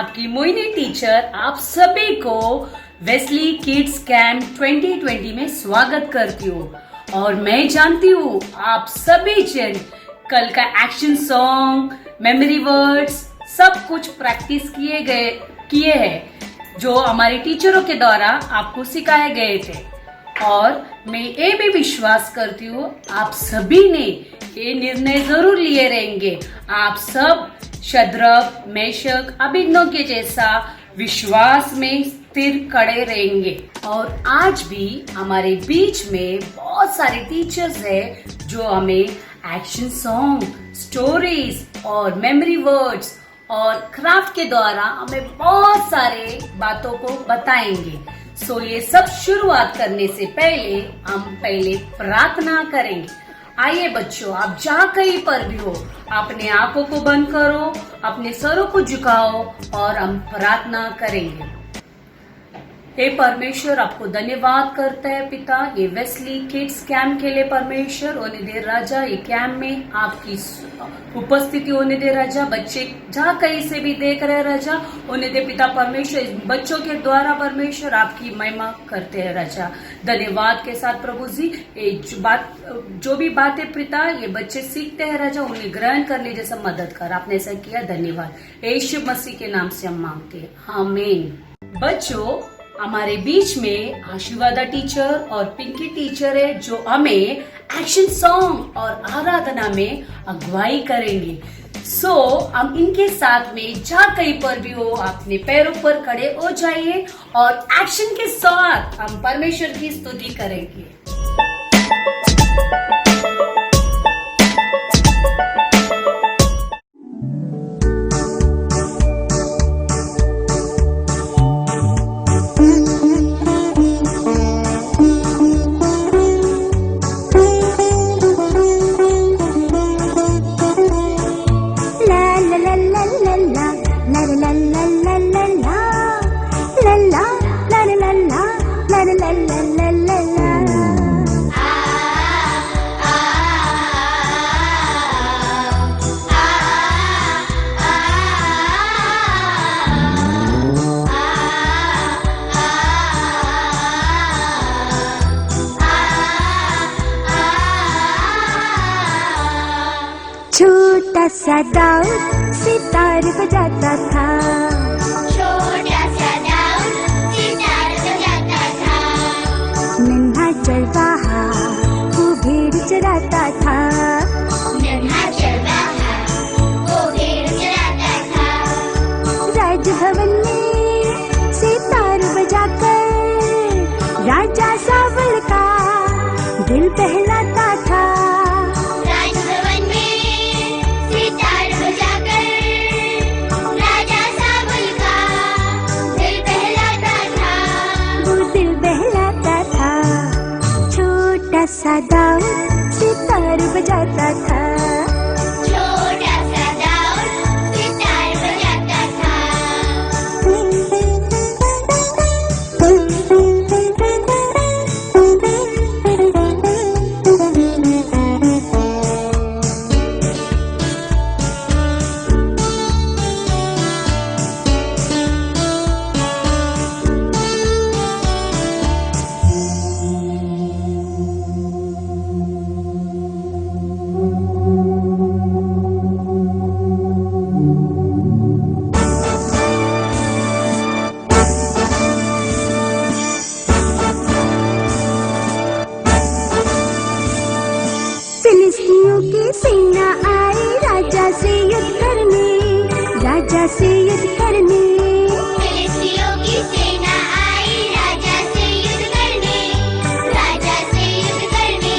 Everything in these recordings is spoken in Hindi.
आपकी मोहिनी टीचर आप सभी को वेस्ली किड्स कैंप 2020 में स्वागत करती हूँ। और मैं जानती हूँ आप सभी जन कल का एक्शन सॉन्ग, मेमोरी वर्ड्स सब कुछ प्रैक्टिस किए हैं जो हमारे टीचरों के द्वारा आपको सिखाए गए थे। और मैं ये भी विश्वास करती हूँ आप सभी ने ये निर्णय जरूर लिए रहेंगे। आप सब शद्रक, मेशक, अभिज्ञों के जैसा विश्वास में स्थिर खड़े रहेंगे। और आज भी हमारे बीच में बहुत सारे टीचर्स हैं जो हमें एक्शन सॉन्ग, स्टोरीज और मेमोरी वर्ड्स और क्राफ्ट के द्वारा हमें बहुत सारे बातों को बताएंगे। सो ये सब शुरुआत करने से पहले हम प्रार्थना करेंगे। आइए बच्चों, आप जहाँ कहीं पर भी हो अपने आंखों को बंद करो, अपने सरों को झुकाओ और हम प्रार्थना करेंगे। हे परमेश्वर, आपको धन्यवाद करते हैं पिता, ये वेस्ली किड्स कैंप के लिए परमेश्वर होने दे राजा। ये कैंप में आपकी उपस्थिति होने दे राजा। बच्चे जहाँ कहीं से भी देख रहे राजा, होने दे पिता परमेश्वर। इस बच्चों के द्वारा परमेश्वर आपकी महिमा करते हैं राजा। धन्यवाद के साथ प्रभु जी, ये जो भी बातें पिता ये बच्चे सीखते हैं राजा, उन्हें ग्रहण करने जैसा मदद कर। आपने ऐसा किया, धन्यवाद। यीशु मसीह के नाम से हम मांगते हैं, आमीन। बच्चों, हमारे बीच में आशीर्वादा टीचर और पिंकी टीचर है जो हमें एक्शन सॉन्ग और आराधना में अगुवाई करेंगे। सो हम इनके साथ में जहाँ कहीं पर भी हो अपने पैरों पर खड़े हो जाइए और एक्शन के साथ हम परमेश्वर की स्तुति करेंगे। छोटा सा दाऊद सितार बजाता था, छोटा सा दाऊद सितार बजाता था। नन्हा चरवाहा वो भेड़ चराता था, नन्हा चरवाहा वो भेड़ चराता था। राजभवन में सितार बजाकर राजा सावल का दिल बहलाता था। सा दाऊद सितार बजाता था, छोटा सा दाऊद सितार बजाता था। फिलिस्तीनियों की सेना आई राजा से युद्ध करने, राजा से युद्ध करने। फिलिस्तीनियों की सेना आई राजा से युद्ध करने, राजा से युद्ध करने।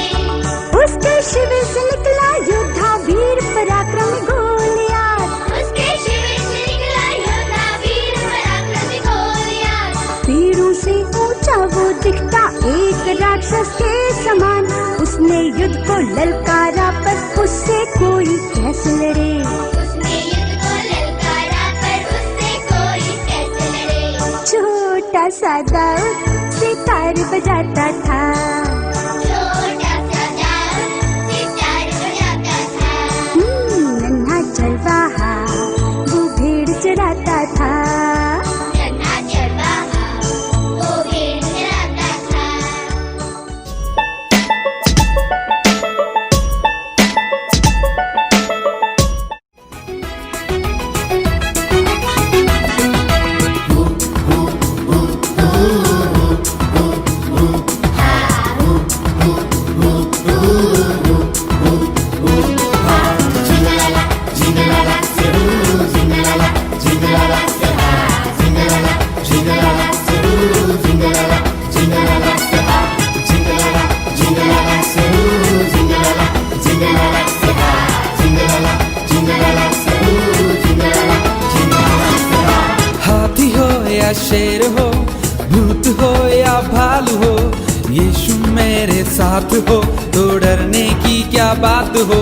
उसके शिविर से निकला योद्धा वीर पराक्रमी गोलियत, उसके शिविर से निकला योद्धा वीर पराक्रमी गोलियत। पेड़ों से ऊंचा वो दिखता एक राक्षस के समान, उसने युद्ध को ललकारा पर उससे कोई कैसे लड़े, उसने युद्ध को ललकारा पर उससे कोई कैसे लड़े। छोटा सा दाऊद सितार बजाता था, छोटा सा दाऊद सितार बजाता था। नन्हा चरवाहा वो भेड़ चराता था। हाथी हो या शेर हो, भूत हो या भालू हो, यीशु मेरे साथ हो तो डरने की क्या बात हो।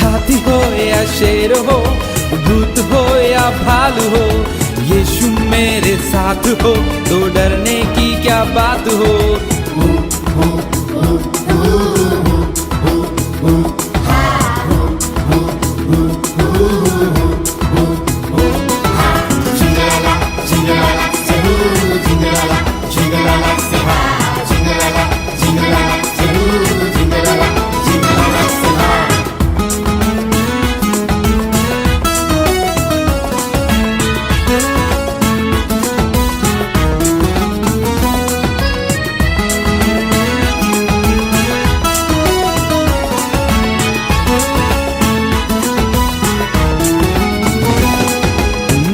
हाथी हो या शेर हो, भूत हो या भालू हो, यीशु मेरे साथ हो तो डरने की क्या बात हो।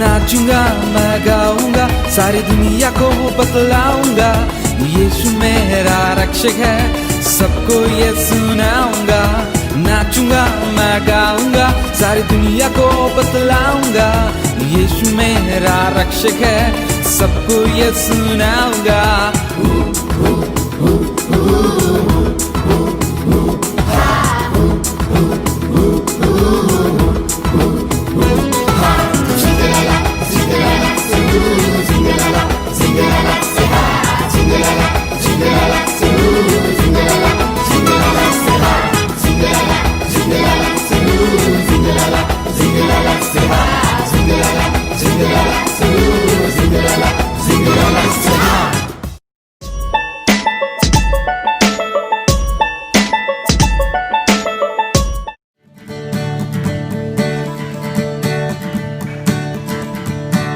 नाचूंगा मैं गाऊंगा, सारी दुनिया को बतलाऊंगा, यीशु मेरा रक्षक है, सबको ये सुनाऊंगा। नाचूंगा मैं गाऊंगा, सारी दुनिया को बतलाऊंगा, यीशु मेरा रक्षक है, सबको ये सुनाऊंगा।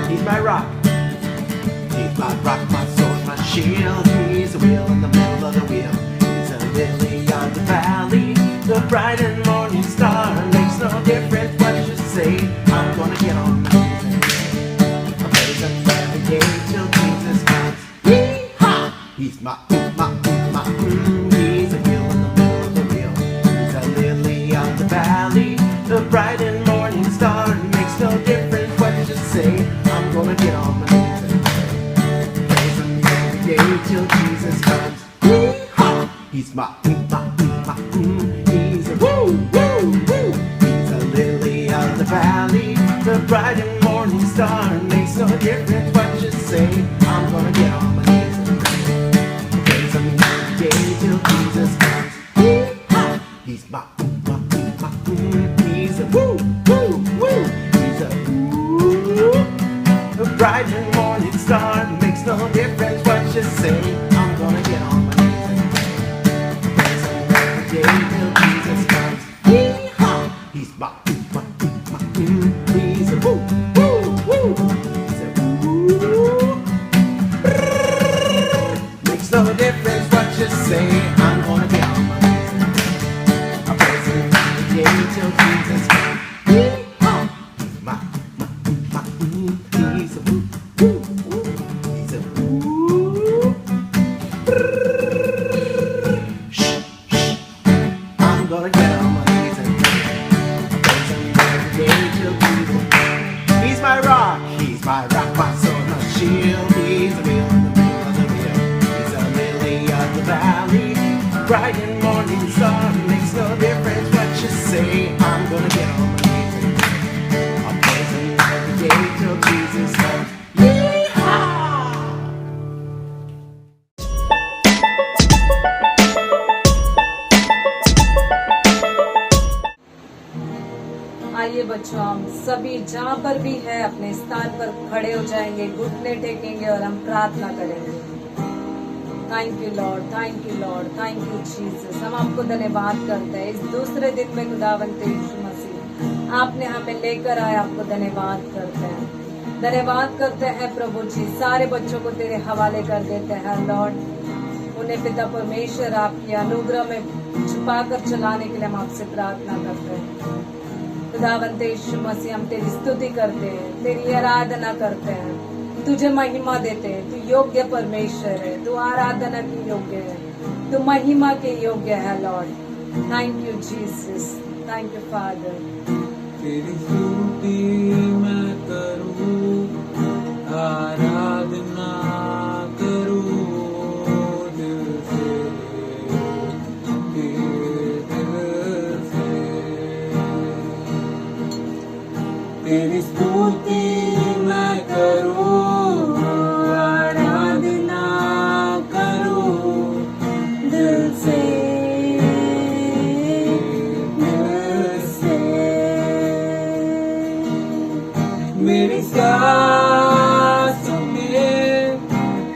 He's my rock. He's my rock, my sword, my shield. He's a wheel in the middle of the wheel. He's a lily on the valley, the bright and morning star. Makes no difference what you say. I'm gonna get on my knees and pray. I praise him every day till Jesus comes. Yee-haw! He's my. He's a wheel in the middle of the wheel. He's a lily on the valley, the bright and morning star. Makes no difference what you say. I'm gonna get on my knees and pray. Praise him every day till Jesus comes. Yee-haw! He's my. He's a woo, woo, woo. He's a lily of the valley, the bright and morning star. Makes no difference what you say. I'm gonna get on my knees and pray. Praise him every day till Jesus comes. Yee-haw! He's my. He's a woo, woo, woo. He's a woo. The bright and morning star. Makes no difference what you say. I'm gonna get on my knees and pray. Praise him every day till Jesus comes. Yee-haw! He's my. He's a woo, woo, woo. He's a woo. Makes no difference what you say. I'm gonna get on my knees and pray. I praise him every day till Jesus comes. Yee-haw! He's my. He's a woo, woo, woo. He's a woo. Shh, shh. I'm gonna get on my knees and pray. Praise him every day till Jesus comes. He's my rock, my sword, my shield. He's a wheel in the middle of the wheel. He's a lily of the valley, bright and morning star. Makes no difference what you say. I'm gonna get on my knees and pray. I'll praise him every day till Jesus comes. Yee-haw! आइए बच्चों, हम सभी जहाँ पर भी है अपने स्थान पर खड़े हो जाएंगे, घुटने टेकेंगे और हम प्रार्थना करेंगे। Thank you lord, thank you lord, thank you Jesus. हम आपको धन्यवाद करते हैं इस दूसरे दिन में खुदावंत यीशु मसीह आपने हमें लेकर आए, आपको धन्यवाद करते हैं, धन्यवाद करते हैं प्रभु जी। सारे बच्चों को तेरे हवाले कर देते हैं लॉर्ड, उन्हें पिता परमेश्वर आपकी अनुग्रह में छुपा कर चलाने के लिए हम आपसे प्रार्थना करते हैं। खुदावंत यीशु मसीह हम तेरी स्तुति करते हैं, तेरी आराधना करते हैं, तुझे महिमा देते हैं। तू योग्य परमेश्वर है, तू आराधना की योग्य है, तू महिमा के योग्य है Lord. Thank you Jesus, thank you father. तेरी स्तुति मैं करूं, आराधना करूं दिल से, दिल से। तेरी स्तुति मैं करूं, आराधना करूं दिल से, दिल से। मेरी सांसों में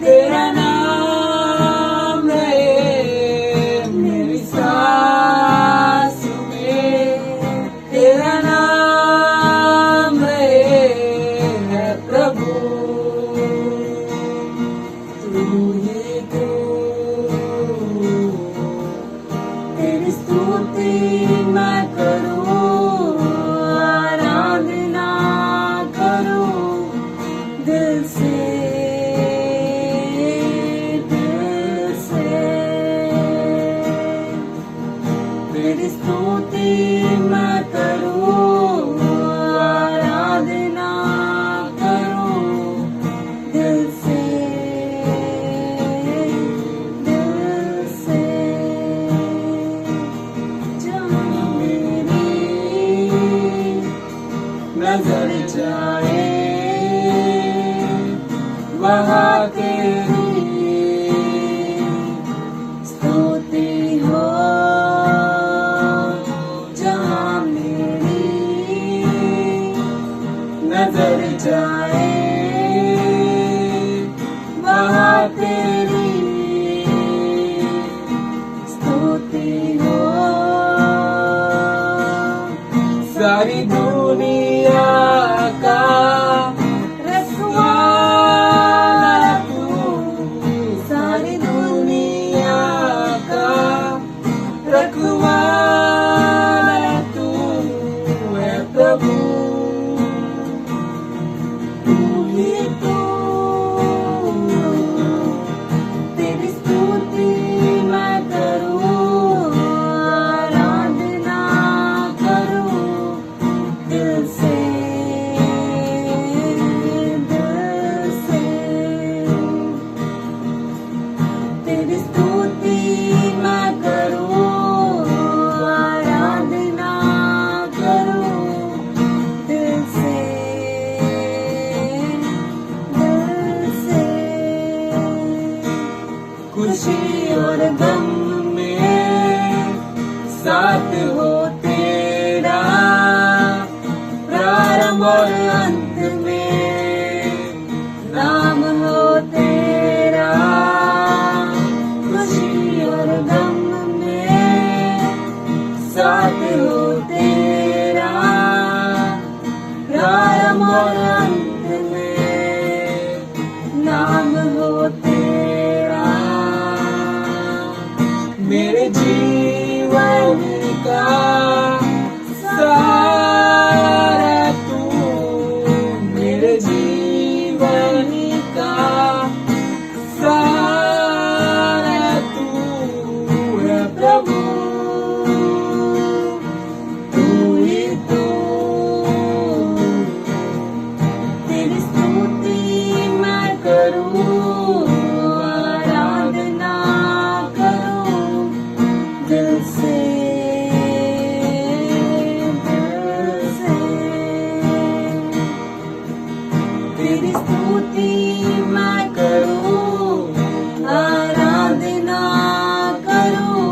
तेरा नाम रहे, मेरी सांसों में तेरा नाम रहे, है प्रभु तू ही तू। तेरी स्तुति मैं करूं, आराधना करूं दिल से, दिल से। तेरी स्तुति मैं करूं, आराधना करूं दिल से, दिल से। जहाँ मेरी नजर जाए वहाँ तेरी स्तुति हो, जहाँ मेरी नजर जाए वहाँ तेरी स्तुति हो। सारी दुनिया का रखवाला तू, सारी दुनिया का रखवाला तू है प्रभु तू ही तू। तेरी स्तुति मैं करूं, आराधना करूं दिल से, दिल से। तेरी स्तुति मैं करूं, आराधना करूं दिल से, दिल से। खुशी और गम में साथ हो तेरा, प्रारंभ और अंत में नाम हो तेरा। खुशी और गम में साथ हो तेरा, प्रारंभ और अंत में नाम हो तेरा। मेरे जीवन का सारा तू, मेरे जीवन का सारा तू है प्रभु तू ही तू। तेरी स्तुति मैं करूं, आराधना करूं दिल से, दिल से। तेरी स्तुति मैं करूं, आराधना करूं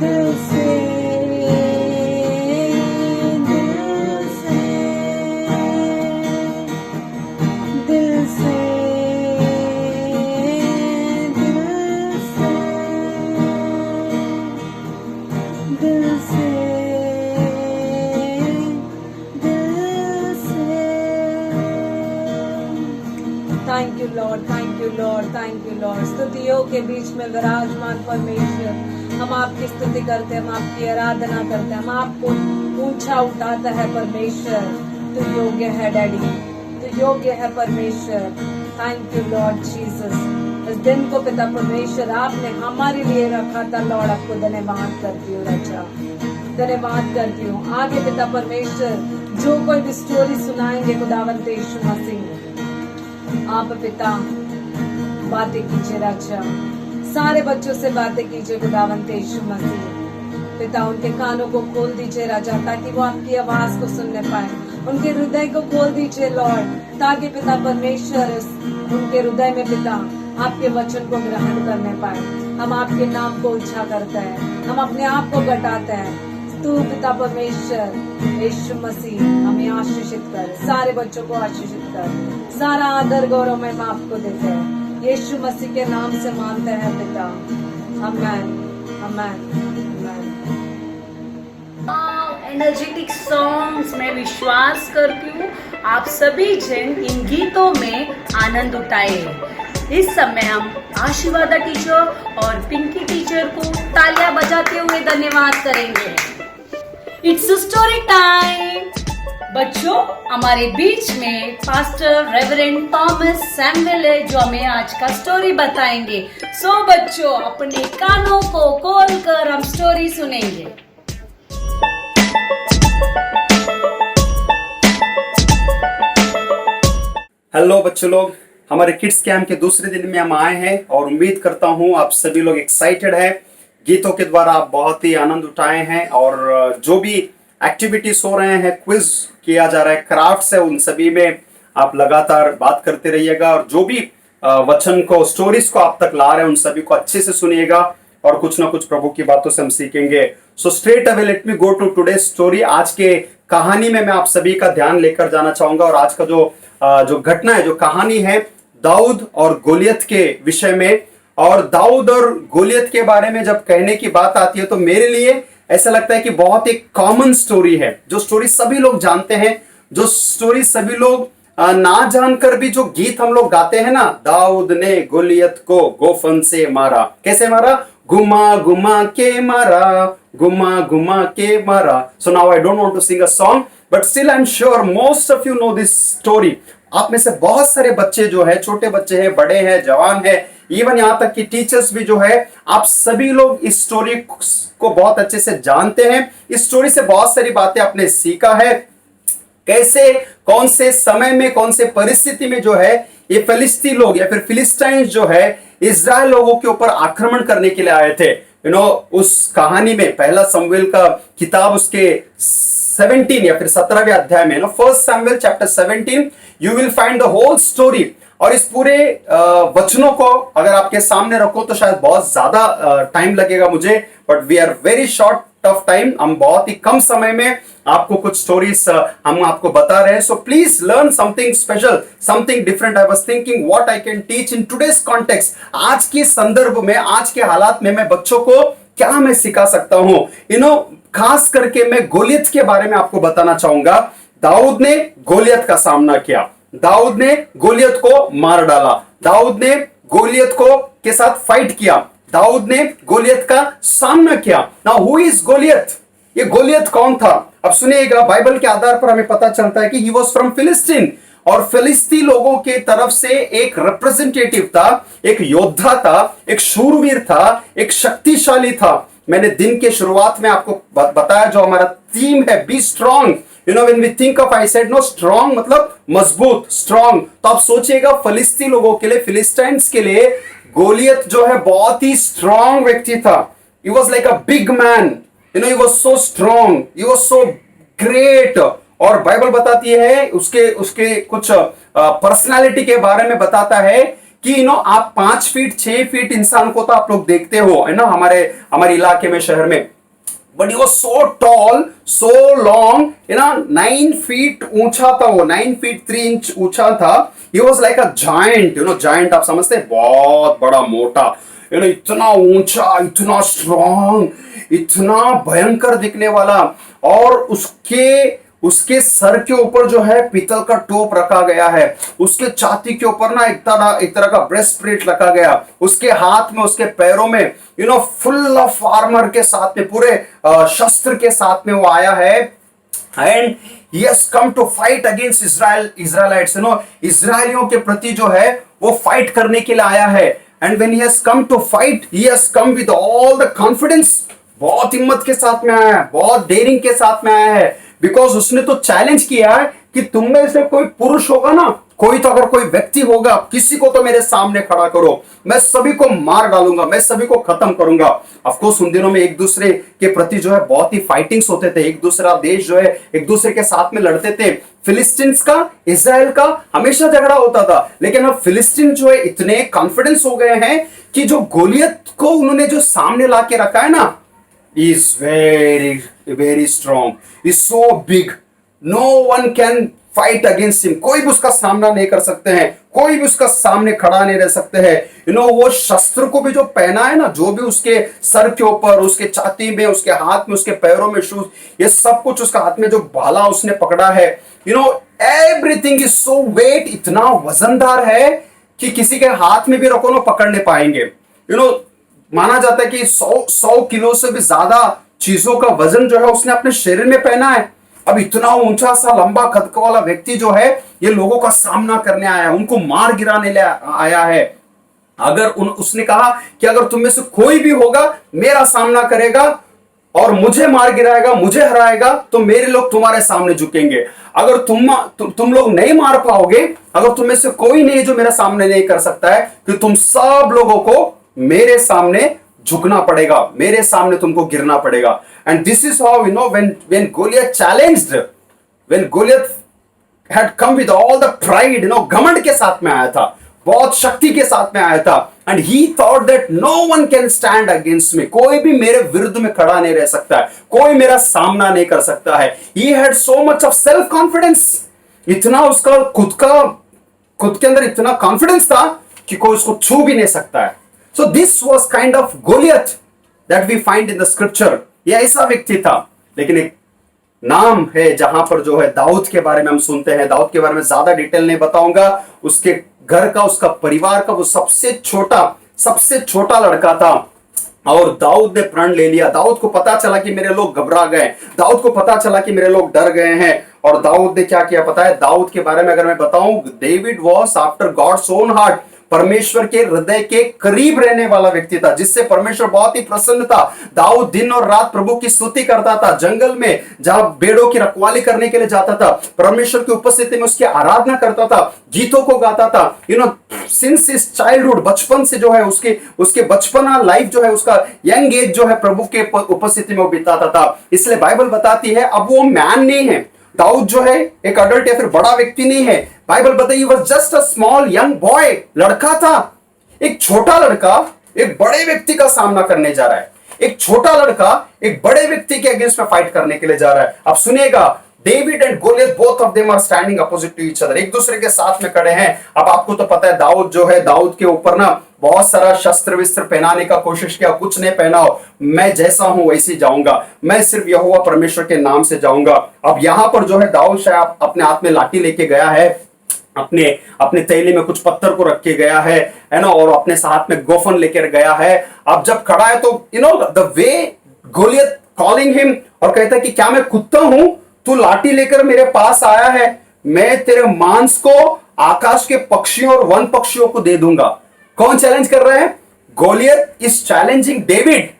दिल से, दिल से, दिल से, दिल से, दिल से, दिल से। Thank you lord, thank you lord, thank you lord. स्तुतियों के बीच में विराजमान परमेश्वर, हम आपकी स्तुति करते हैं, हम आपकी आराधना करते हैं, हम आपको ऊंचा उठाते हैं परमेश्वर। तू योग्य है डैडी, तू तू योग्य है परमेश्वर। Thank you Lord Jesus. इस दिन को पिता परमेश्वर आपने हमारे लिए रखा था लॉर्ड, आपको धन्यवाद करती हूँ राजा, धन्यवाद करती हूँ। आगे पिता परमेश्वर जो कोई भी स्टोरी सुनाएंगे खुदावंत यीशु मसीह, आप पिता बातें कीजिए राजा, सारे बच्चों से बातें कीजिए खुदावंत यीशु मसीह। पिता उनके कानों को खोल दीजिए राजा, ताकि वो आपकी आवाज को सुनने पाए। उनके हृदय को खोल दीजिए लॉर्ड, ताकि पिता परमेश्वर उनके हृदय में पिता आपके वचन को ग्रहण करने पाए। हम आपके नाम को ऊंचा करते हैं, हम अपने आप को घटाते हैं। तू पिता परमेश्वर यीशु मसीह हमें आशीषित कर, सारे बच्चों को आशीषित कर। सारा आदर गौरव में आपको देते हैं, यीशु मसीह के नाम से मानते हैं पिता। आमेन, आमेन, आमेन। एनर्जेटिक सॉन्ग्स में विश्वास करती हूँ आप सभी जन इन गीतों में आनंद उठाए। इस समय हम आशीर्वादा टीचर और पिंकी टीचर को तालियां बजाते हुए धन्यवाद करेंगे। It's story time. बच्चों, हमारे बीच में पास्टर रेवरेंड थॉमस सैमुअल है जो हमें आज का स्टोरी बताएंगे। सो बच्चों, अपने कानों को खोल कर हम स्टोरी सुनेंगे। हेलो बच्चों लोग, हमारे किड्स कैंप के दूसरे दिन में हम आए हैं और उम्मीद करता हूं आप सभी लोग एक्साइटेड हैं। गीतों के द्वारा आप बहुत ही आनंद उठाए हैं और जो भी एक्टिविटीज हो रहे हैं, क्विज किया जा रहा है, क्राफ्ट्स है, उन सभी में आप लगातार बात करते रहिएगा और जो भी वचन को, स्टोरीज को आप तक ला रहे हैं उन सभी को अच्छे से सुनिएगा और कुछ ना कुछ प्रभु की बातों से हम सीखेंगे। So straight away let me go to today story. आज के कहानी में मैं आप सभी का ध्यान लेकर जाना चाहूंगा और आज का जो घटना है, जो कहानी है, दाऊद और गोलियत के विषय में। और दाऊद और गोलियत के बारे में जब कहने की बात आती है तो मेरे लिए ऐसा लगता है कि बहुत एक कॉमन स्टोरी है, जो स्टोरी सभी लोग जानते हैं, जो स्टोरी सभी लोग ना जानकर भी जो गीत हम लोग गाते हैं ना, दाऊद ने गोलियत को गोफन से मारा। कैसे मारा? घुमा घुमा के मारा, घुमा घुमा के मारा। So now I don't want to sing a song, but still I am sure most of you know this story. आप में से बहुत सारे बच्चे जो है, छोटे बच्चे हैं, बड़े हैं, जवान हैं, इवन यहाँ तक कि टीचर्स भी जो है, आप सभी लोग इस स्टोरी को बहुत अच्छे से जानते हैं। इस स्टोरी से बहुत सारी बातें आपने सीखा है। कैसे, कौन से समय में, कौन से परिस्थिति में जो है ये फिलिस्ती लोग या फिर फिलिस्टाइंस जो है इजराइल लोगों के ऊपर आक्रमण करने के लिए आए थे। उस कहानी में पहला शमूएल का किताब उसके 17 या फिर 17वें अध्याय में, फर्स्ट शमूएल chapter 17, you will find the whole story. और इस पूरे वचनों को अगर आपके सामने रखो तो शायद बहुत ज्यादा टाइम लगेगा मुझे, but we are very short tough time. हम बहुत ही कम समय में आपको कुछ स्टोरीज हम आपको बता रहे हैं। So please learn something special, something different. I was thinking what I can teach in today's context. आज के संदर्भ में, आज के हालात में मैं बच्चों को क्या मैं सिखा सकता हूं। खास करके मैं गोलियत के बारे में आपको बताना चाहूंगा। दाऊद ने गोलियत का सामना किया, दाऊद ने गोलियत को मार डाला, दाऊद ने गोलियत को के साथ फाइट किया, दाऊद ने गोलियत का सामना किया। Now who is Goliath? ये गोलियत कौन था? अब सुनिएगा, बाइबल के आधार पर हमें पता चलता है कि ही वॉज फ्रॉम फिलिस्तीन, और फिलिस्ती लोगों के तरफ से एक रिप्रेजेंटेटिव था, एक योद्धा था, एक शूरवीर था, एक शक्तिशाली था। मैंने दिन के शुरुआत में आपको बताया जो हमारा थीम है, be strong. When we think of, I said no, strong मतलब मजबूत, स्ट्रॉन्ग। तो आप सोचिएगा फिलिस्ती लोगों के लिए, फिलिस्टाइंस के लिए गोलियत जो है बहुत ही स्ट्रॉन्ग व्यक्ति था। He was like a big man, he was so strong, he was so great. और बाइबल बताती है उसके कुछ पर्सनालिटी के बारे में बताता है कि आप 5 फीट 6 फीट इंसान को तो आप लोग देखते हो, है ना, हमारे इलाके में, शहर में, but he was so tall, so long, 9 feet ऊंचा था वो, 9 फीट 3 इंच ऊंचा था। He was like a giant, giant आप समझते हैं, बहुत बड़ा मोटा, इतना ऊंचा, इतना स्ट्रॉन्ग, इतना भयंकर दिखने वाला। और उसके सर के ऊपर जो है पीतल का टोप रखा गया है, उसके छाती के ऊपर ना एक तरह का ब्रेस्ट प्लेट रखा गया, उसके हाथ में, उसके पैरों में फुल ऑफ आर्मर के साथ में, पूरे शस्त्र के साथ में वो आया है। And he has come to fight against Israelites, इजराइलियों के प्रति जो है वो फाइट करने के लिए आया है. And when he has come to fight, he has come with all the confidence. बहुत हिम्मत के साथ में आया है, बहुत डेयरिंग के साथ में आया है, बिकॉज उसने तो चैलेंज किया है कि तुम में से कोई पुरुष होगा ना, कोई तो अगर कोई व्यक्ति होगा, किसी को तो मेरे सामने खड़ा करो, मैं सभी को मार डालूंगा, मैं सभी को खत्म करूंगा. ऑफ कोर्स उन दिनों में एक दूसरे के प्रति जो है बहुत ही फाइटिंग्स होते थे, एक दूसरा देश जो है एक दूसरे के साथ में लड़ते थे. फिलिस्तीन्स का, इजराइल का हमेशा झगड़ा होता था, लेकिन अब फिलिस्तीन जो है इतने कॉन्फिडेंस हो गए हैं कि जो गोलियत को उन्होंने जो सामने ला के रखा है ना, is very strong, is so big, no one can fight against him. कोई भी उसका सामना नहीं कर सकते हैं, कोई भी उसका सामने खड़ा नहीं रह सकते हैं. वो शस्त्र को भी जो पहना है ना, जो भी उसके सर के ऊपर, उसके छाती में, उसके हाथ में, उसके पैरों में शूज, ये सब कुछ उसका हाथ में जो भाला उसने पकड़ा है, एवरीथिंग इज सो वेट, इतना वजनदार है कि किसी के हाथ में भी रखो ना पकड़ नहीं पाएंगे. माना जाता है कि 100 किलो से भी ज्यादा चीजों का वजन जो है उसने अपने शरीर में पहना है. अब इतना ऊंचा सा लंबा कद वाला व्यक्ति जो है ये लोगों का सामना करने आया है, उनको मार गिराने आया है. अगर उसने कहा कि अगर तुम में से कोई भी होगा मेरा सामना करेगा और मुझे मार गिराएगा, मुझे हराएगा, तो मेरे लोग तुम्हारे सामने झुकेंगे. अगर तुम लोग नहीं मार पाओगे, अगर तुम में से कोई नहीं जो मेरा सामने नहीं कर सकता है, कि तुम सब लोगों को मेरे सामने झुकना पड़ेगा, मेरे सामने तुमको गिरना पड़ेगा. And this is how when Goliath challenged, when Goliath had come with all the pride, घमंड के साथ में आया था, बहुत शक्ति के साथ में आया था. And he thought that no one can stand against me, कोई भी मेरे विरुद्ध में खड़ा नहीं रह सकता है, कोई मेरा सामना नहीं कर सकता है. He had so much of self confidence, इतना उसका खुद के अंदर इतना कॉन्फिडेंस था कि कोई उसको छू भी नहीं सकता है. So this was kind of Goliath that we find in the scripture. ये ऐसा व्यक्ति था. लेकिन एक नाम है जहां पर जो है दाऊद के बारे में हम सुनते हैं. दाऊद के बारे में ज्यादा डिटेल नहीं बताऊंगा. उसके घर का, उसका परिवार का वो सबसे छोटा लड़का था, और दाऊद ने प्रण ले लिया. दाऊद को पता चला कि मेरे लोग घबरा गए, दाऊद को पता चला कि मेरे लोग डर गए हैं, और दाऊद ने क्या किया पता है? दाऊद के बारे में अगर मैं बताऊं, David was after God's own heart, परमेश्वर के हृदय के करीब रहने वाला व्यक्ति था, जिससे परमेश्वर बहुत ही प्रसन्न था. दाऊद दिन और रात प्रभु की स्तुति करता था. जंगल में जहां भेड़ों की रखवाली करने के लिए जाता था, परमेश्वर की उपस्थिति में उसकी आराधना करता था, गीतों को गाता था. सिंस हिज चाइल्डहुड, बचपन से जो है उसके बचपना लाइफ जो है, उसका यंग एज जो है प्रभु के उपस्थिति में बिताता था. इसलिए बाइबल बताती है अब वो मैन नहीं है, दाऊद जो है एक अडल्ट या फिर बड़ा व्यक्ति नहीं है. बाइबल बताइए he was just a small young boy, लड़का था. एक छोटा लड़का एक बड़े व्यक्ति का सामना करने जा रहा है. एक छोटा लड़का एक बड़े व्यक्ति के अगेंस्ट में फाइट करने के लिए जा रहा है. अब सुनिएगा, David and Goliath both of them are standing opposite to each other, एक दूसरे के साथ में खड़े हैं. अब आपको तो पता है दाऊद जो है, दाऊद के ऊपर ना बहुत सारा शस्त्र विस्त्र पहनाने का कोशिश किया, कुछ नहीं पहनाओ, मैं जैसा हूं वैसे जाऊंगा, मैं सिर्फ यहोवा परमेश्वर के नाम से जाऊंगा. अब यहां पर जो है दाऊद शायद अपने हाथ में लाठी लेके गया है, अपने थैली में कुछ पत्थर को रख के गया है ना, और अपने साथ में गोफन लेकर गया है. अब जब खड़ा है तो the way Goliath calling him, और कहता है कि क्या मैं कुत्ता हूं, तू लाठी लेकर मेरे पास आया है, मैं तेरे मांस को आकाश के पक्षियों और वन पक्षियों को दे दूंगा. कौन चैलेंज कर रहा है? गोलियत इज चैलेंजिंग डेविड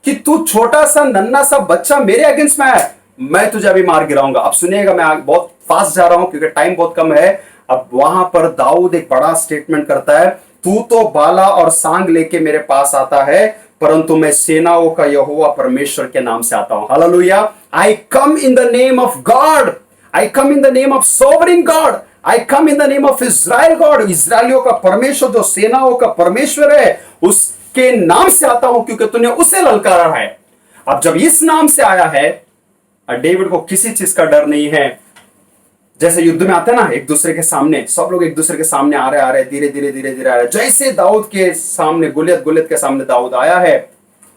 कि तू छोटा सा नन्हा सा बच्चा मेरे अगेंस्ट में है, मैं तुझे अभी मार गिराऊंगा. अब सुनिएगा, मैं बहुत फास्ट जा रहा हूं क्योंकि टाइम बहुत कम है. अब वहां पर दाऊद एक बड़ा स्टेटमेंट करता है, तू तो बाला और सांग लेके मेरे पास आता है, परंतु मैं सेनाओं का यहोवा परमेश्वर के नाम से आता हूं. Hallelujah. I come in the name of God, I come in the name of sovereign God, I come in the name of Israel God. इजराइलियों का परमेश्वर जो सेनाओं का परमेश्वर है, उसके नाम से आता हूं क्योंकि तूने उसे ललकारा है. अब जब इस नाम से आया है, डेविड को किसी चीज का डर नहीं है. जैसे युद्ध में आते हैं ना, एक दूसरे के सामने, सब लोग एक दूसरे के सामने आ रहे धीरे धीरे आ रहे. जैसे दाऊद के सामने गोलियत के सामने दाऊद आया है,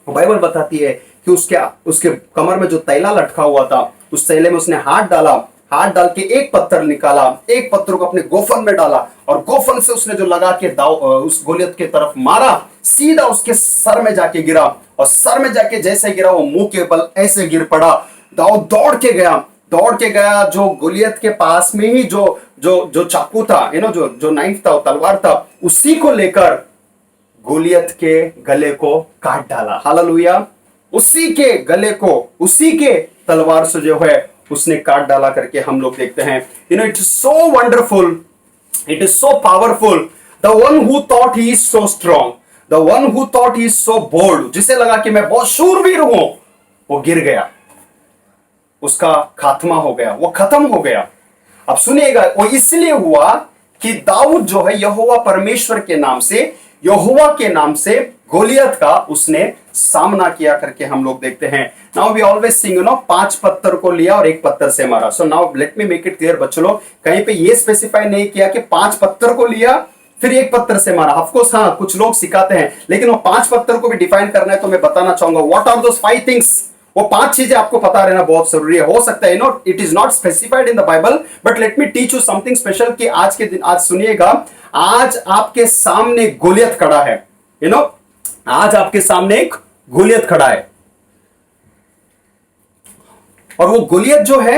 बाइबल बताती है कि उसके कमर में जो तैला लटका हुआ था, उस तैले में उसने हाथ डाल के एक पत्थर निकाला, एक पत्थर को अपने गोफन में डाला, और गोफन से उसने जो लगा के उस गोलियत के तरफ मारा, सीधा उसके सर में जाके गिरा, और सर में जाके जैसे गिरा वो मुंह के बल ऐसे गिर पड़ा. दाऊद दौड़ के गया, दौड़ के गया, जो गोलियत के पास में ही जो चाकू था, जो नाइफ था, तलवार था, उसी को लेकर गोलियत के गले को काट डाला। हालेलुया। उसी के गले को, उसी के तलवार से जो है उसने काट डाला करके हम लोग देखते हैं। It is so wonderful, it is so powerful. The one who thought he is so strong, the one who thought he is so bold, जिसे लगा कि मैं बहुत शूरवीर हूं, वो गिर गया, उसका खात्मा हो गया, वो खत्म हो गया। अब सुनिएगा, वो इसलिए हुआ कि दाऊद जो है यहोवा परमेश्वर के नाम से, यहोवा के नाम से गोलियत का उसने सामना किया करके हम लोग देखते हैं। नाउ वी ऑलवेज सिंग 5 पत्थर को लिया और 1 पत्थर से मारा। So now let me make it clear बच्चों लोग, कहीं पे ये स्पेसिफाई नहीं किया कि 5 पत्थर को लिया फिर 1 पत्थर से मारा। ऑफ कोर्स हाँ, कुछ लोग सिखाते हैं, लेकिन वो 5 पत्थर को भी डिफाइन करना है तो मैं बताना चाहूंगा व्हाट आर दोस 5 थिंग्स। वो 5 चीजें आपको पता रहना बहुत जरूरी है। हो सकता है it is not specified in the Bible, but let me teach you something special कि आज के दिन, आज सुनिएगा, आज आपके सामने गोलियत खड़ा है। आज आपके सामने एक गोलियत खड़ा है, और वो गोलियत जो है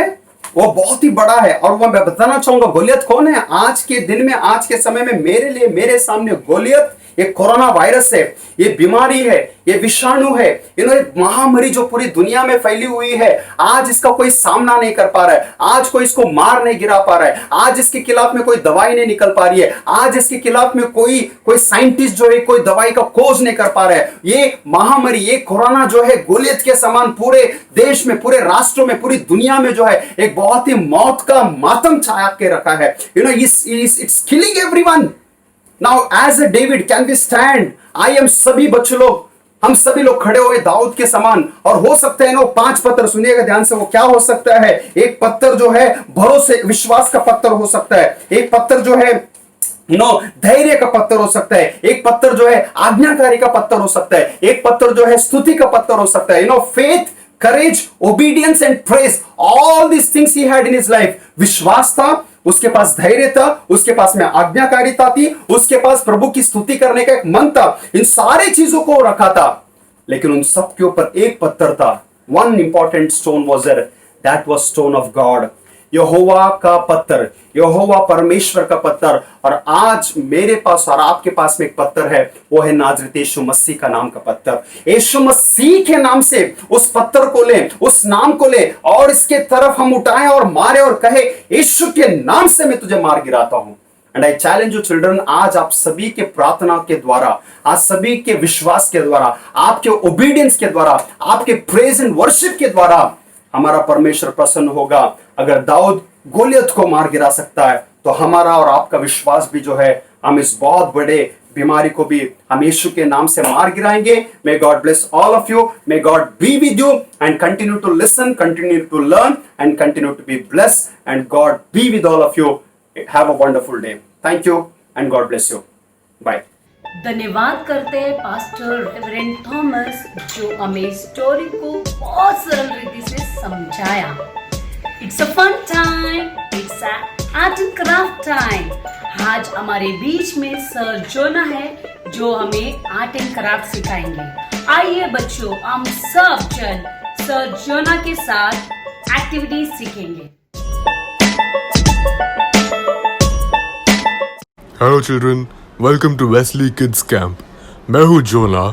वो बहुत ही बड़ा है। और वो मैं बताना चाहूंगा गोलियत कौन है। आज के दिन में, आज के समय में मेरे लिए, मेरे सामने गोलियत ये कोरोना वायरस है, ये बीमारी है, ये विषाणु है, एक महामारी जो पूरी दुनिया में फैली हुई है। आज इसका कोई सामना नहीं कर पा रहा है, आज कोई इसको मार नहीं गिरा पा रहा है, आज इसके खिलाफ में कोई दवाई नहीं निकल पा रही है, आज इसके खिलाफ में कोई साइंटिस्ट जो है कोई दवाई का खोज नहीं कर पा रहा है। ये महामारी, ये कोरोना जो है गोलियत के समान पूरे देश में, पूरे राष्ट्रों में, पूरी दुनिया में जो है एक बहुत ही मौत का मातम छाया के रखा है। It's killing everyone. Now as a David can we stand? I am सभी बच्चे लोग, हम सभी लोग खड़े हुए दाऊद के समान। और हो सकता है 5 पत्थर, सुनिएगा ध्यान से, वो क्या हो सकता है। एक पत्थर जो है भरोसे, विश्वास का पत्थर हो सकता है। एक पत्थर जो है धैर्य का पत्थर हो सकता है। एक पत्थर जो है आज्ञाकारी का पत्थर हो सकता है। एक पत्थर जो है स्तुति का पत्थर हो सकता है। Faith, courage, obedience and praise, all these things he had in his life. विश्वास था, उसके पास धैर्य था, उसके पास में आज्ञाकारिता थी, उसके पास प्रभु की स्तुति करने का एक मन था। इन सारी चीजों को रखा था, लेकिन उन सब के ऊपर एक पत्थर था। One important stone was there, that was stone of God. यहोवा का पत्थर, यहोवा परमेश्वर का पत्थर। और आज मेरे पास और आपके पास में एक पत्थर है, वो है नाजरेत यीशु मसीह का नाम का पत्थर। यीशु मसीह के नाम से उस पत्थर को ले, उस नाम को ले, और इसके तरफ हम उठाएं और मारे और कहे, यीशु के नाम से मैं तुझे मार गिराता हूं। And I challenge you children, आज आप सभी के प्रार्थना के द्वारा, आज सभी के विश्वास के द्वारा, आपके ओबीडियंस के द्वारा, आपके प्रेज एंड वर्शिप के द्वारा हमारा परमेश्वर प्रसन्न होगा। अगर दाऊद गोलियत को मार गिरा सकता है, तो हमारा और आपका विश्वास भी जो है, हम इस बहुत बड़े बीमारी को भी हम यीशु के नाम से मार गिराएंगे। May God bless all of you, may God be with you and continue to listen, continue to learn and continue to be blessed and God be with all of you. Have a wonderful day. Thank you and God bless you. Bye. धन्यवाद करते हैं पास्टर रेवरेंड थॉमस, जो हमें स्टोरी को बहुत सरल रीति से समझाया। It's a fun time, it's art and craft time. आज हमारे बीच में सर जोना है, जो हमें आर्ट एंड क्राफ्ट सिखाएंगे। आइए बच्चों, हम सब जन सर जोना के साथ एक्टिविटीज सीखेंगे। Hello children, welcome to Wesley kids camp. मैं हूँ जोना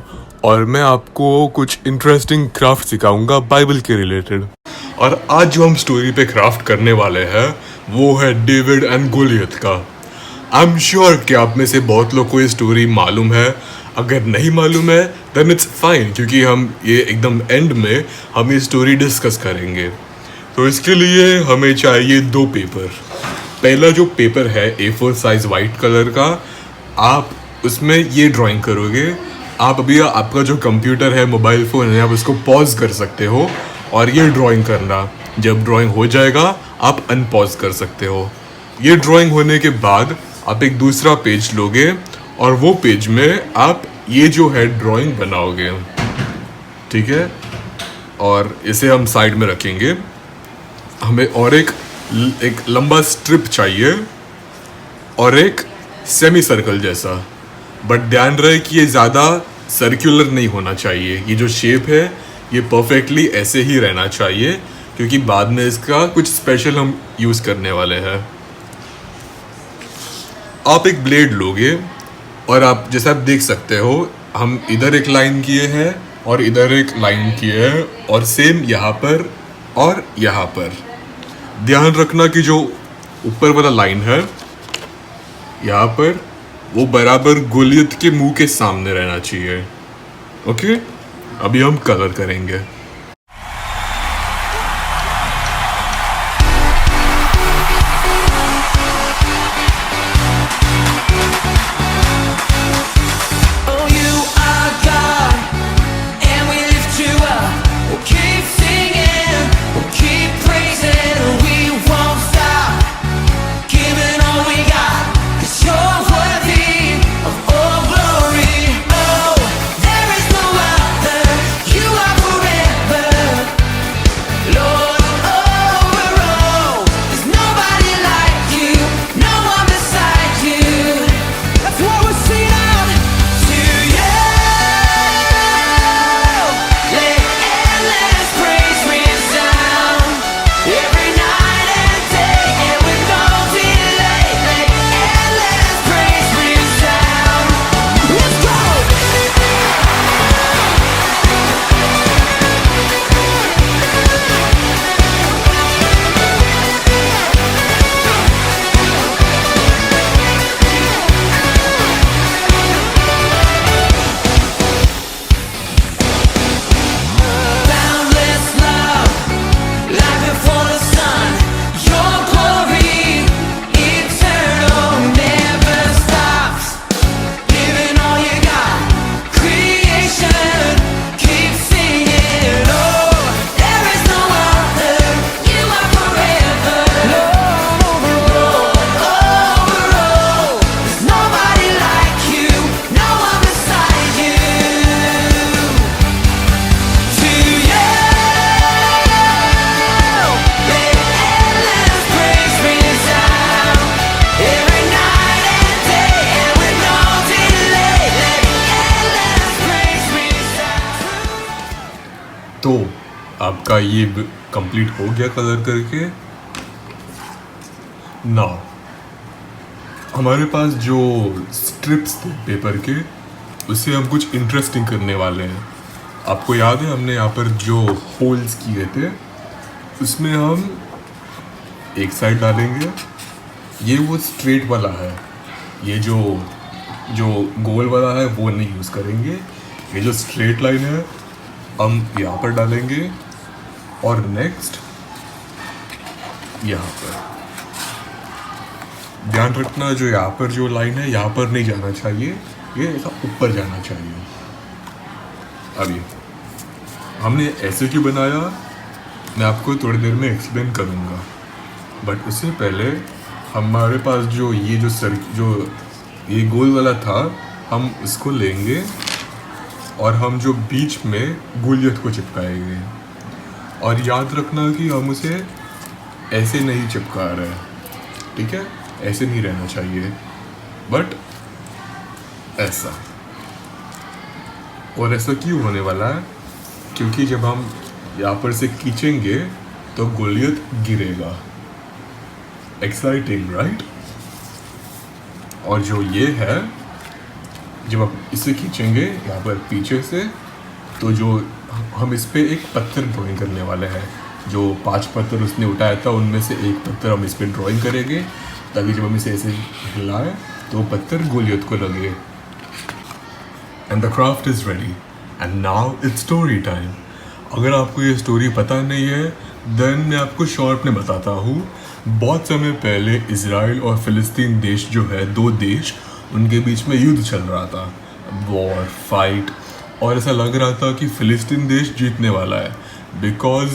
और मैं आपको कुछ इंटरेस्टिंग क्राफ्ट सिखाऊंगा बाइबल के रिलेटेड। और आज जो हम स्टोरी पे क्राफ्ट करने वाले हैं वो है डेविड एंड गोलियत का। आई एम श्योर कि आप में से बहुत लोग को ये स्टोरी मालूम है। अगर नहीं मालूम है देन इट्स फाइन, क्योंकि हम ये एकदम एंड में हम ये स्टोरी डिस्कस करेंगे। तो इसके लिए हमें चाहिए 2 पेपर। पहला जो पेपर है A4 साइज वाइट कलर का, आप उसमें ये ड्राइंग करोगे। आप अभी आपका जो कंप्यूटर है, मोबाइल फ़ोन है, आप उसको पॉज कर सकते हो और ये ड्राइंग करना। जब ड्राइंग हो जाएगा आप अनपॉज कर सकते हो। ये ड्राइंग होने के बाद आप एक दूसरा पेज लोगे और वो पेज में आप ये जो है ड्राइंग बनाओगे, ठीक है। और इसे हम साइड में रखेंगे। हमें और एक लंबा स्ट्रिप चाहिए और एक सेमी सर्कल जैसा, बट ध्यान रहे कि ये ज़्यादा सर्कुलर नहीं होना चाहिए। ये जो शेप है ये परफेक्टली ऐसे ही रहना चाहिए, क्योंकि बाद में इसका कुछ स्पेशल हम यूज़ करने वाले हैं। आप एक ब्लेड लोगे और आप जैसे आप देख सकते हो हम इधर एक लाइन किए हैं और इधर एक लाइन किए हैं और सेम यहाँ पर और यहाँ पर। ध्यान रखना कि जो ऊपर वाला लाइन है यहाँ पर वो बराबर गोलियत के मुंह के सामने रहना चाहिए। ओके, अभी हम कलर करेंगे। तो आपका ये कंप्लीट हो गया कलर करके। नाउ हमारे पास जो स्ट्रिप्स थे पेपर के उससे हम कुछ इंटरेस्टिंग करने वाले हैं। आपको याद है हमने यहाँ पर जो होल्स किए थे उसमें हम एक साइड डालेंगे, ये वो स्ट्रेट वाला है, ये जो गोल वाला है वो नहीं यूज़ करेंगे। ये जो स्ट्रेट लाइन है हम यहाँ पर डालेंगे और नेक्स्ट यहाँ पर। ध्यान रखना जो यहाँ पर जो लाइन है यहाँ पर नहीं जाना चाहिए, ये ऐसा ऊपर जाना चाहिए। अब ये हमने ऐसे क्यों बनाया मैं आपको थोड़ी देर में एक्सप्लेन करूँगा, बट उससे पहले हमारे पास जो ये गोल वाला था हम उसको लेंगे और हम जो बीच में गोलियत को चिपकाएंगे। और याद रखना कि हम उसे ऐसे नहीं चिपका रहे, ठीक है, ऐसे नहीं रहना चाहिए, बट ऐसा। और ऐसा क्यों होने वाला है, क्योंकि जब हम यहाँ पर से खींचेंगे तो गोलियत गिरेगा। Exciting right. और जो ये है जब आप इसे खींचेंगे यहाँ पर पीछे से तो जो हम इस पर एक पत्थर ड्राइंग करने वाले हैं। जो 5 पत्थर उसने उठाया था उनमें से एक पत्थर हम इस पर ड्राइंग करेंगे ताकि जब हम इसे ऐसे हिलाएं तो पत्थर गोलियत को लगे। And the craft is ready and now it's story time. अगर आपको ये स्टोरी पता नहीं है देन मैं आपको शॉर्ट में बताता हूँ। बहुत समय पहले इजराइल और फ़िलिस्तीन देश जो है, 2 देश, उनके बीच में युद्ध चल रहा था, वॉर फाइट। और ऐसा लग रहा था कि फ़िलिस्तीन देश जीतने वाला है बिकॉज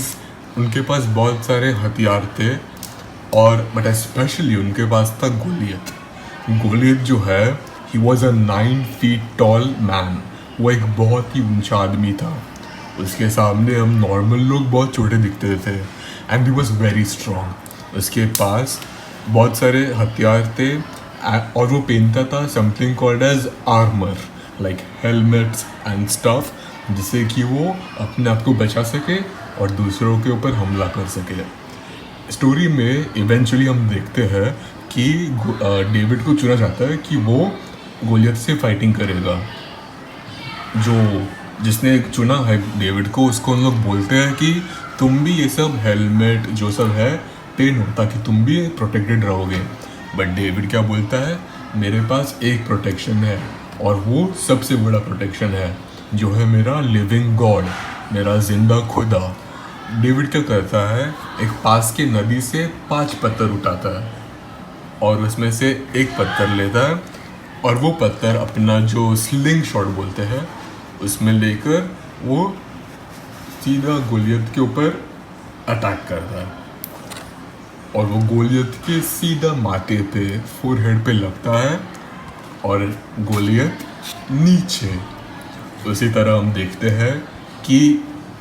उनके पास बहुत सारे हथियार थे और बट स्पेशली उनके पास था गोलियत। गोलियत जो है he was a 9 feet tall man. वो एक बहुत ही ऊंचा आदमी था। उसके सामने हम नॉर्मल लोग बहुत छोटे दिखते थे and he was very strong. उसके पास बहुत सारे हथियार थे और वो पहनता था something called as armour, like helmets and stuff, जिससे कि वो अपने आप को बचा सके और दूसरों के ऊपर हमला कर सके। स्टोरी में इवेंचुअली हम देखते हैं कि डेविड को चुना जाता है कि वो गोलियत से फाइटिंग करेगा। जिसने चुना है डेविड को, उसको उन लोग बोलते हैं कि तुम भी ये सब हेलमेट जो सब है पहनो ताकि तुम भी प्रोटेक्टेड रहोगे। बट डेविड क्या बोलता है, मेरे पास एक प्रोटेक्शन है और वो सबसे बड़ा प्रोटेक्शन है, जो है मेरा लिविंग गॉड, मेरा जिंदा खुदा। डेविड क्या करता है, एक पास के नदी से 5 पत्थर उठाता है और उसमें से एक पत्थर लेता है और वो पत्थर अपना जो स्लिंग शॉट बोलते हैं उसमें लेकर वो सीधा गोलियत के ऊपर अटैक करता है और वो गोलियत के सीधा माथे पे, फोरहेड पे लगता है और गोलियत नीचे। उसी तरह हम देखते हैं कि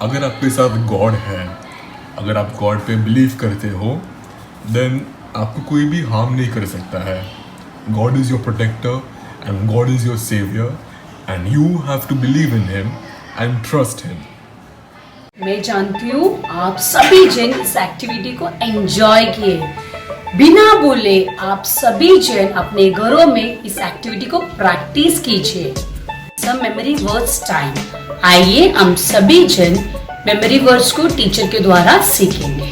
अगर आपके साथ गॉड है, अगर आप गॉड पे बिलीव करते हो, देन आपको कोई भी हार्म नहीं कर सकता है। God is your protector and God is your saviour and you have to believe in him and trust him. मैं जानती हूँ आप सभी जन इस एक्टिविटी को एंजॉय किए। बिना बोले आप सभी जन अपने घरों में इस एक्टिविटी को प्रैक्टिस कीजिए। सब मेमोरी वर्ड्स टाइम। आइए हम सभी जन मेमोरी वर्ड्स को टीचर के द्वारा सीखेंगे।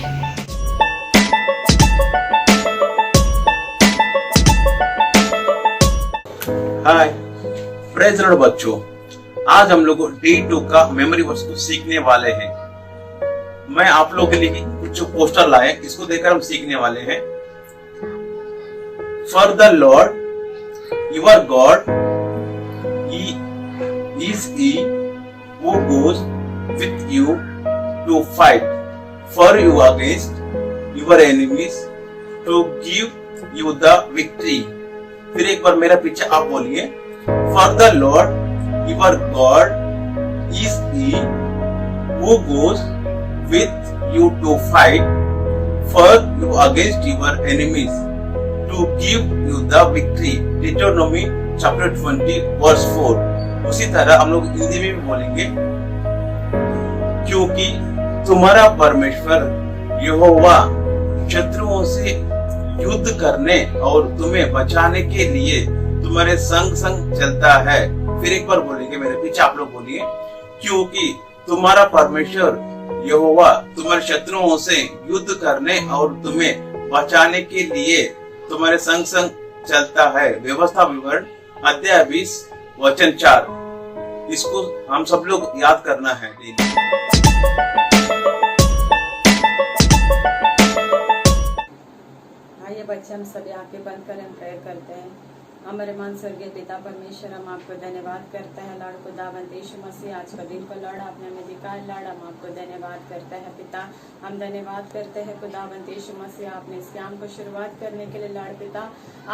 हाय प्रेज़ लॉर्ड बच्चों, आज हम लोग D2 का मेमोरी वर्ड्स को सीखने वाले हैं। मैं आप लोगों के लिए कुछ पोस्टर लाए, इसको देखकर हम सीखने वाले हैं। For the Lord your God is he who goes with you to fight for you against your enemies to give you the victory। फिर एक बार मेरा पीछे आप बोलिए, for the Lord your God is he who goes with you to fight for you against your enemies to give you the victory। Deuteronomy chapter 20 verse 4। उसी तरह हम लोग हिंदी में भी बोलेंगे, क्योंकि तुम्हारा परमेश्वर यहोवा शत्रुओं से युद्ध करने और तुम्हें बचाने के लिए तुम्हारे संग संग चलता है। फिर एक बार बोलेंगे, मेरे पीछे आप लोग बोलिए, क्योंकि तुम्हारा परमेश्वर यहोवा तुम्हारे शत्रुओं से युद्ध करने और तुम्हें बचाने के लिए तुम्हारे संग संग चलता है। व्यवस्था विवरण अध्याय 20 वचन 4। इसको हम सब लोग याद करना है। आइए बच्चे, हम सभी आंखें बंद कर हम प्रेयर करते हैं। हमारे मान स्वर्गीय पिता परमेश्वर, हम आपको धन्यवाद करते हैं लॉर्ड खुदावंद यीशु मसीह, आज का दिन को लॉर्ड आपने हमें दिखाया लॉर्ड, हम आपको धन्यवाद करते हैं पिता। हम धन्यवाद करते हैं खुदावंद यीशु मसीह, आपने इस काम को शुरुआत करने के लिए लॉर्ड पिता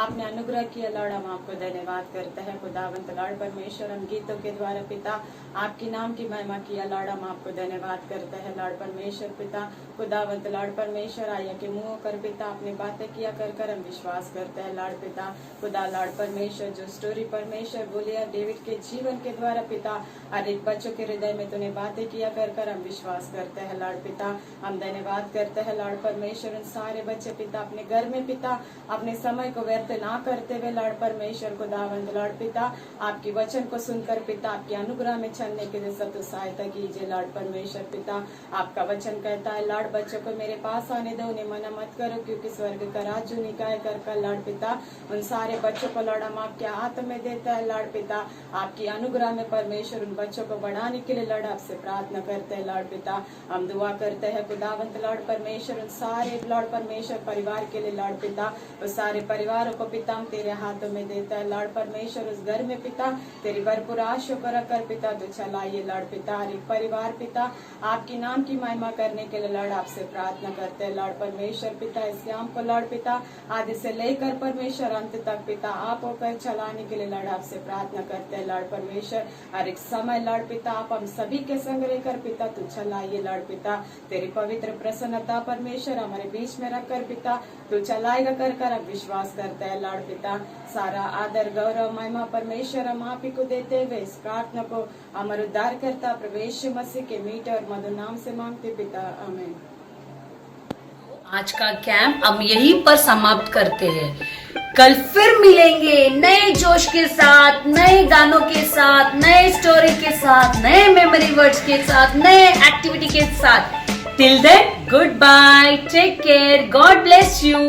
आपने अनुग्रह किया लॉर्ड, हम आपको धन्यवाद करते हैं खुदावंत लॉर्ड परमेश्वर। हम गीतों के द्वारा पिता आपकी नाम की महिमा किया लॉर्ड, हम आपको धन्यवाद करते हैं लॉर्ड परमेश्वर पिता खुदावंत लॉर्ड परमेश्वर। आया के मुंह कर पिता आपने बातें किया कर हम विश्वास करते हैं लॉर्ड पिता खुदा लॉर्ड परमेश्वर। जो स्टोरी परमेश्वर बोलिया डेविड के जीवन के द्वारा पिता हर एक बच्चों के हृदय में तूने बातें किया कर हम विश्वास करते हैं लॉर्ड पिता। हम धन्यवाद करते हैं लॉर्ड परमेश्वर, उन सारे बच्चे पिता अपने घर में पिता अपने समय को व्यर्थ ना करते हुए लॉर्ड परमेश्वर खुदावंद लॉर्ड पिता आपकी वचन को सुनकर पिता आपके अनुग्रह में चलने के लिए सतु सहायता कीजिए लॉर्ड परमेश्वर पिता। आपका वचन कहता है लॉर्ड बच्चों को मेरे पास आने दो, उन्हें मना मत करो, क्योंकि स्वर्ग का राज्य निकाय कर लॉर्ड पिता उन सारे बच्चों को लॉर्ड हम आपके हाथ में देता है लॉर्ड पिता। आपकी अनुग्रह में परमेश्वर उन बच्चों को बढ़ाने के लिए लॉर्ड आपसे प्रार्थना करते हैं लॉर्ड पिता। हम दुआ करते हैं खुदावंत लॉर्ड परमेश्वर उन सारे लॉर्ड परमेश्वर परिवार के लिए लॉर्ड पिता, उस सारे परिवारों को पिता हम तेरे हाथों में देता है लॉर्ड परमेश्वर। उस घर में पिता तेरी भरपूर आशीष को रखकर पिता तो चलाइए लॉर्ड पिता हर एक परिवार पिता आपकी नाम की महिमा करने के लिए लॉर्ड आपसे प्रार्थना करते हैं लॉर्ड परमेश्वर पिता। इस शाम को लॉर्ड पिता आदि से लेकर परमेश्वर अंत तक पिता आप होकर चलाने के लिए लड़ आपसे प्रार्थना करते हैं लड़ परमेश्वर। हर एक समय लड़ पिता आप हम सभी के संग रहकर पिता तू चलाइए लड़ पिता। तेरी पवित्र प्रसन्नता परमेश्वर हमारे बीच में रखकर पिता तू चलाएगा कर हम विश्वास करते हैं लड़ पिता। सारा आदर गौरव महिमा परमेश्वर हम आप ही को देते हुए इस प्रार्थना को हमारे उद्धार करता प्रभु यीशु मसीह के मीठे और मधुर नाम से मांगते पिता, आमीन। आज का कैंप हम यहीं पर समाप्त करते हैं। कल फिर मिलेंगे नए जोश के साथ, नए गानों के साथ, नए स्टोरी के साथ, नए मेमोरी वर्ड्स के साथ, नए एक्टिविटी के साथ। Till then goodbye, take care, God bless you.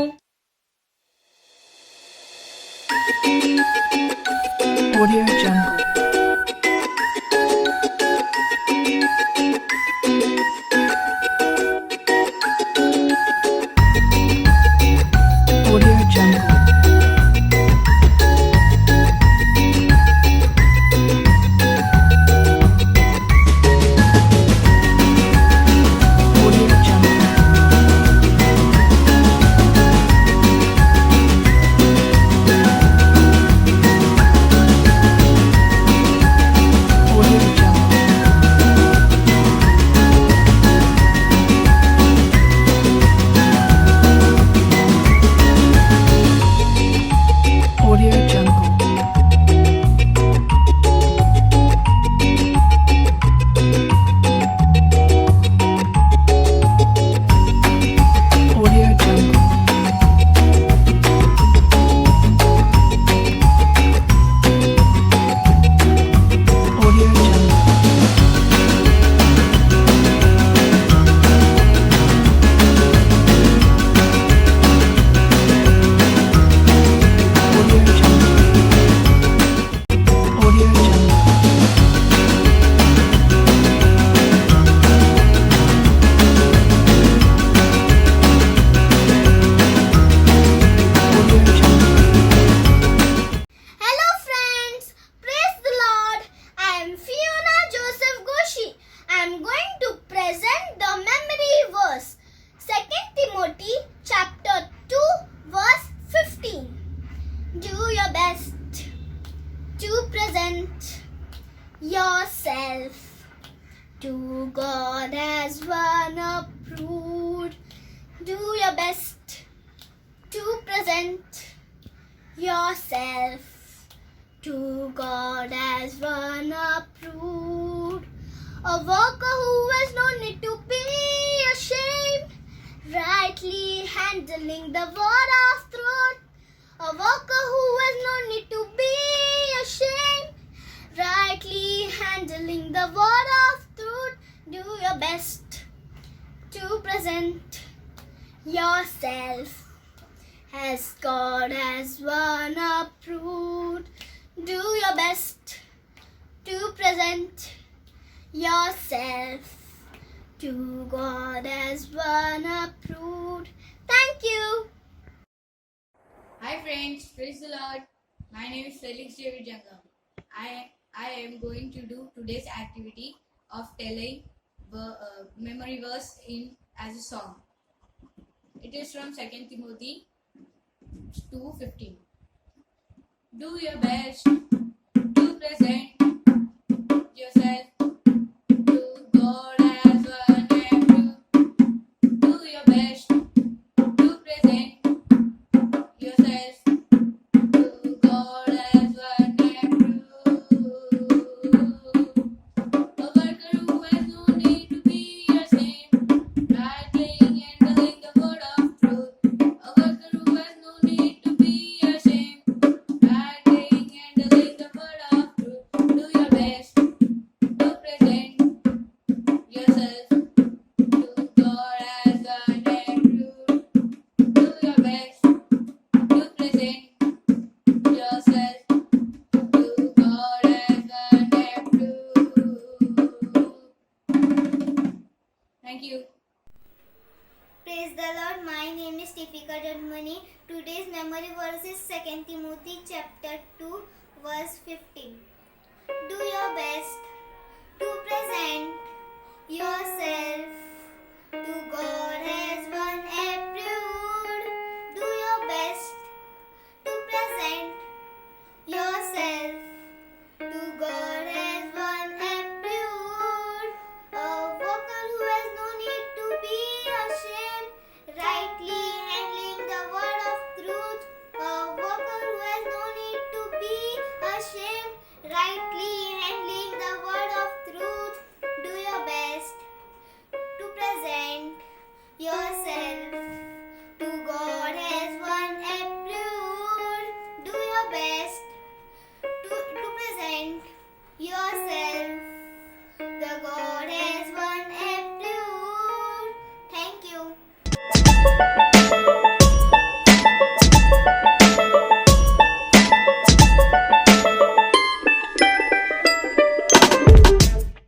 Audio Jungle. Audio Jungle. Audio Jungle. Audio Jungle. Audio Jungle. Audio Jungle. Audio Jungle. Audio Jungle. Audio Jungle. Audio Jungle. Hello friends, praise the Lord. I am Fiona Joseph Goshi. I am going to present the memory verse. 2 Timothy chapter 2 verse 15. Do your best to present yourself to God as one approved. Do your best to present yourself to God as one approved. A worker who has no need to be ashamed, rightly handling the word of truth. A worker who has no need to be ashamed, rightly handling the word of truth. Do your best to present yourself as God has one approved. Do your best to present yourself to God as one approved. Thank you. Hi friends, praise the Lord. My name is Felix David Jangam. I am going to do today's activity of telling memory verse in as a song. It is from 2 Timothy 2:15. Do your best to present yourself to God as one approved. Do your best to present yourself to God as one approved. A worker who has no need to be ashamed, rightly handling the word of truth. A worker who has no need to be ashamed, rightly handling the word of truth. Do your best to present yourself to God as one approved. Do your best to present yourself to God as one approved. Thank you. Praise the Lord. My name is Tipika Jadmani. Today's memory verse is 2 Timothy chapter 2 verse 15. Do your